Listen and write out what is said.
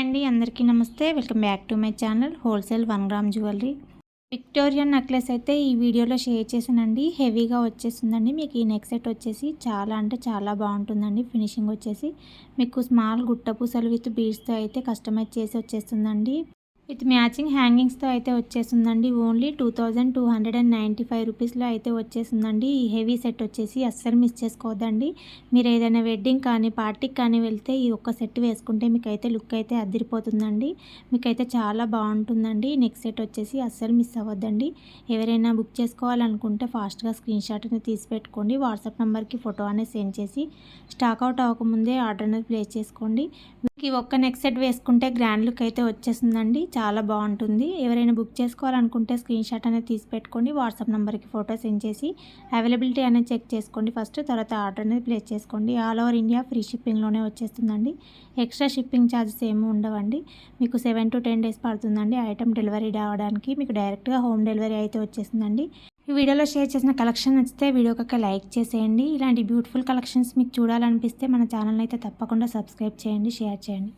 అండి, అందరికీ నమస్తే. Welcome back to my channel wholesale 1 gram jewellery. Victorian necklace అయితే ఈ వీడియోలో షేర్ చేశానండి. హెవీగా వచ్చేస్తుందండి. మీకు ఈ నెక్ సెట్ వచ్చేసి చాలా అంటే చాలా బాగుంటుందండి. ఫినిషింగ్ వచ్చేసి మీకు స్మాల్ గుట్ట పూసలు విత్ బీడ్స్తో అయితే కస్టమైజ్ చేసి వచ్చేస్తుందండి. విత్ మ్యాచింగ్ హ్యాంగింగ్స్తో అయితే వచ్చేస్తుందండి. ఓన్లీ 2295 రూపీస్లో అయితే వచ్చేస్తుందండి. ఈ హెవీ సెట్ వచ్చేసి అస్సలు మిస్ చేసుకోవద్దండి. మీరు ఏదైనా వెడ్డింగ్ కానీ పార్టీకి కానీ వెళ్తే ఈ ఒక్క సెట్ వేసుకుంటే మీకైతే లుక్ అయితే అదిరిపోతుందండి. మీకైతే చాలా బాగుంటుందండి. నెక్స్ట్ సెట్ వచ్చేసి అస్సలు మిస్ అవ్వద్దండి. ఎవరైనా బుక్ చేసుకోవాలనుకుంటే ఫాస్ట్గా స్క్రీన్ షాట్ అనేది తీసి పెట్టుకోండి. వాట్సాప్ నెంబర్కి ఫోటో అనేది సెండ్ చేసి స్టాక్ అవుట్ అవ్వకముందే ఆర్డర్ అనేది ప్లేస్ చేసుకోండి. ఈ ఒక్క నెక్ సెట్ వేసుకుంటే గ్రాండ్ లుక్ అయితే వచ్చేస్తుందండి. చాలా బాగుంటుంది. ఎవరైనా బుక్ చేసుకోవాలనుకుంటే స్క్రీన్ షాట్ అనేది తీసి పెట్టుకోండి. వాట్సాప్ నెంబర్కి ఫోటో సెండ్ చేసి అవైలబిలిటీ అనేది చెక్ చేసుకోండి ఫస్ట్. తర్వాత ఆర్డర్ అనేది ప్లేస్ చేసుకోండి. ఆల్ ఓవర్ ఇండియా ఫ్రీ షిప్పింగ్లోనే వచ్చేస్తుందండి. ఎక్స్ట్రా షిప్పింగ్ ఛార్జెస్ ఏమీ ఉండవండి. మీకు 7 to 10 డేస్ పడుతుందండి ఐటమ్ డెలివరీ రావడానికి. మీకు డైరెక్ట్గా హోమ్ డెలివరీ అయితే వచ్చేస్తుందండి. ఈ వీడియోలో షేర్ చేసిన కలెక్షన్ నచ్చితే వీడియోకి లైక్ చేసేయండి. ఇలాంటి బ్యూటిఫుల్ కలెక్షన్స్ మీకు చూడాలనిపిస్తే మన ఛానల్ అయితే తప్పకుండా సబ్స్క్రైబ్ చేయండి, షేర్ చేయండి.